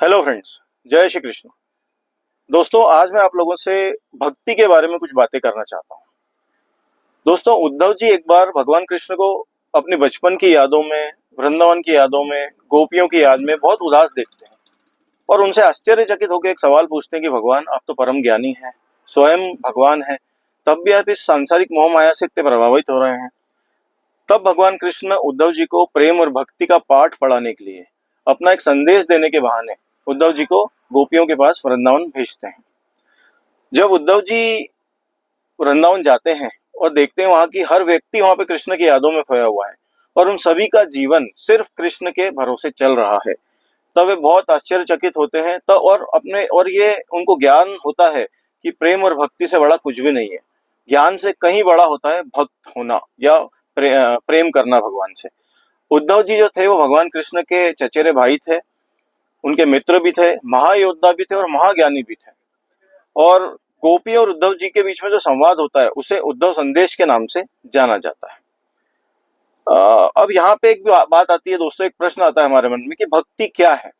Hello friends, जय श्री कृष्ण। दोस्तों, आज मैं आप लोगों से भक्ति के बारे में कुछ बातें करना चाहता हूँ। दोस्तों, उद्धव जी एक बार भगवान कृष्ण को अपने बचपन की यादों में, वृंदावन की यादों में, गोपियों की याद में बहुत उदास देखते हैं और उनसे आश्चर्यचकित होकर एक सवाल पूछते हैं कि भगवान, आप तो परम ज्ञानी हैं, स्वयं भगवान हैं, तब भी आप इस सांसारिक मोह माया से इतने प्रभावित हो रहे हैं। तब भगवान कृष्ण उद्धव जी को प्रेम और भक्ति का पाठ पढ़ाने के लिए, अपना एक संदेश देने के बहाने उद्धव जी को गोपियों के पास वृंदावन भेजते हैं। जब उद्धव जी वृंदावन जाते हैं और देखते हैं वहां की हर व्यक्ति वहां पे कृष्ण की यादों में खोया हुआ है और उन सभी का जीवन सिर्फ कृष्ण के भरोसे चल रहा है, तब वे बहुत आश्चर्यचकित होते हैं। तब और ये उनको ज्ञान होता है कि प्रेम और भक्ति से बड़ा कुछ भी नहीं है। ज्ञान से कहीं बड़ा होता है भक्त होना या प्रेम करना भगवान से। उद्धव जी जो थे वो भगवान कृष्ण के चचेरे भाई थे, उनके मित्र भी थे, महायोद्धा भी थे और महाज्ञानी भी थे। और गोपी और उद्धव जी के बीच में जो संवाद होता है उसे उद्धव संदेश के नाम से जाना जाता है। अब यहाँ पे एक बात आती है दोस्तों, एक प्रश्न आता है हमारे मन में कि भक्ति क्या है।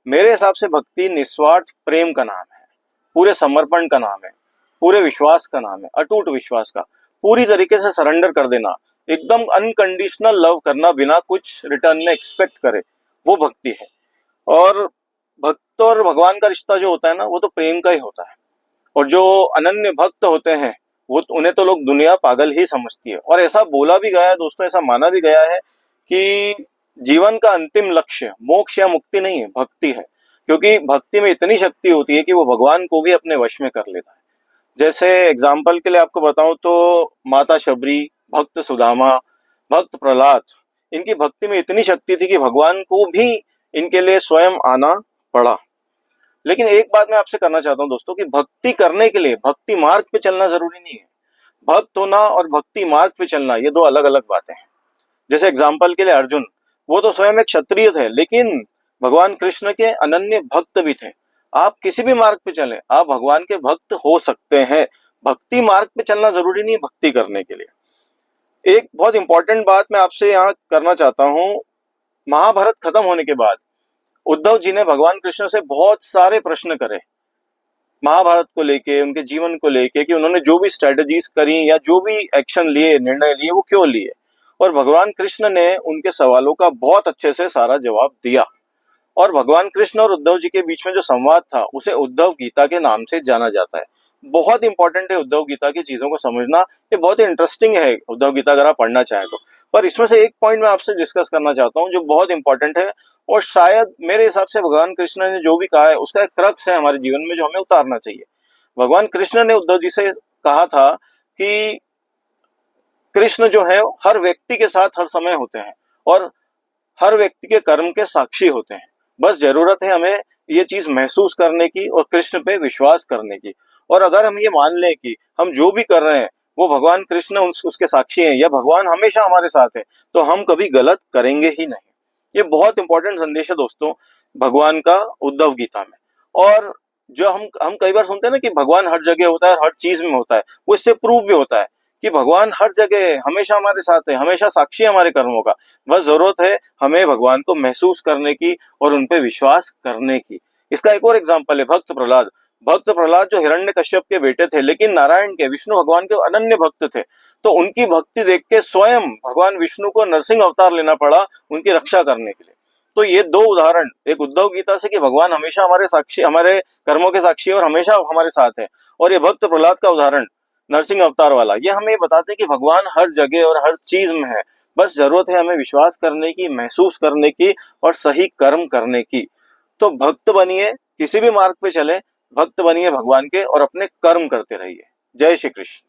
मेरे हिसाब से भक्ति निस्वार्थ प्रेम का नाम है, पूरे समर्पण का नाम है, पूरे विश्वास का नाम है, अटूट विश्वास का, पूरी तरीके से सरेंडर कर देना, एकदम अनकंडीशनल लव करना बिना कुछ रिटर्न में एक्सपेक्ट करे, वो भक्ति है। और भक्त और भगवान का रिश्ता जो होता है ना, वो तो प्रेम का ही होता है। और जो अनन्य भक्त होते हैं वो उन्हें तो लोग दुनिया पागल ही समझती है। और ऐसा बोला भी गया है दोस्तों, ऐसा माना भी गया है कि जीवन का अंतिम लक्ष्य मोक्ष या मुक्ति नहीं है, भक्ति है। क्योंकि भक्ति में इतनी शक्ति होती है कि वो भगवान को भी अपने वश में कर लेता है। जैसे एग्जाम्पल के लिए आपको बताऊं तो माता शबरी, भक्त सुदामा, भक्त प्रहलाद, इनकी भक्ति में इतनी शक्ति थी कि भगवान को भी इनके लिए स्वयं आना पड़ा। लेकिन एक बात मैं आपसे करना चाहता हूं दोस्तों कि भक्ति करने के लिए भक्ति मार्ग पे चलना जरूरी नहीं है। भक्त होना और भक्ति मार्ग पे चलना ये दो अलग अलग बातें हैं। जैसे एग्जाम्पल के लिए अर्जुन, वो तो स्वयं एक क्षत्रिय थे लेकिन भगवान कृष्ण के अनन्य भक्त भी थे। आप किसी भी मार्ग पे चलें, आप भगवान के भक्त हो सकते हैं। भक्ति मार्ग पे चलना जरूरी नहीं है भक्ति करने के लिए। एक बहुत इंपॉर्टेंट बात मैं आपसे यहाँ करना चाहता हूँ। महाभारत खत्म होने के बाद उद्धव जी ने भगवान कृष्ण से बहुत सारे प्रश्न करे महाभारत को लेके, उनके जीवन को लेके, कि उन्होंने जो भी स्ट्रेटजीज करी या जो भी एक्शन लिए, निर्णय लिए, वो क्यों लिए। और भगवान कृष्ण ने उनके सवालों का बहुत अच्छे से सारा जवाब दिया। और भगवान कृष्ण और उद्धव जी के बीच में जो संवाद था उसे उद्धव गीता के नाम से जाना जाता है। बहुत इंपॉर्टेंट है उद्धव गीता की चीजों को समझना। ये बहुत इंटरेस्टिंग है उद्धव गीता, अगर आप पढ़ना चाहें तो। पर इसमें से एक पॉइंट मैं आपसे डिस्कस करना चाहता हूँ जो बहुत इंपॉर्टेंट है और शायद मेरे हिसाब से भगवान कृष्ण ने जो भी कहा है उसका एक क्रक्स है हमारे जीवन में जो हमें उतारना चाहिए। भगवान कृष्ण ने उद्धव जी से कहा था कि कृष्ण जो है हर व्यक्ति के साथ हर समय होते हैं और हर व्यक्ति के कर्म के साक्षी होते हैं। बस जरूरत है हमें ये चीज महसूस करने की और कृष्ण पे विश्वास करने की। और अगर हम ये मान लें कि हम जो भी कर रहे हैं वो भगवान कृष्ण उसके साक्षी हैं या भगवान हमेशा हमारे साथ है, तो हम कभी गलत करेंगे ही नहीं। ये बहुत इंपॉर्टेंट संदेश है दोस्तों भगवान का उद्धव गीता में। और जो हम कई बार सुनते हैं ना कि भगवान हर जगह होता है और हर चीज में होता है, वो इससे प्रूव भी होता है कि भगवान हर जगह है, हमेशा हमारे साथ है, हमेशा साक्षी है हमारे कर्मों का। बस जरूरत है हमें भगवान को महसूस करने की और उन पे विश्वास करने की। इसका एक और एग्जाम्पल है भक्त प्रहलाद। भक्त प्रहलाद जो हिरण्यकश्यप के बेटे थे लेकिन नारायण के, विष्णु भगवान के अनन्य भक्त थे। तो उनकी भक्ति देख के स्वयं भगवान विष्णु को नरसिंह अवतार लेना पड़ा उनकी रक्षा करने के लिए। तो ये दो उदाहरण, एक उद्धव गीता से कि भगवान हमेशा हमारे साक्षी, हमारे कर्मों के साक्षी और हमेशा हमारे साथ है, और ये भक्त प्रहलाद का उदाहरण नरसिंह अवतार वाला, ये हमें बताते हैं कि भगवान हर जगह और हर चीज में है। बस जरूरत है हमें विश्वास करने की, महसूस करने की और सही कर्म करने की। तो भक्त बनिए, किसी भी मार्ग पे चले, भक्त बनिए भगवान के और अपने कर्म करते रहिए। जय श्री कृष्ण।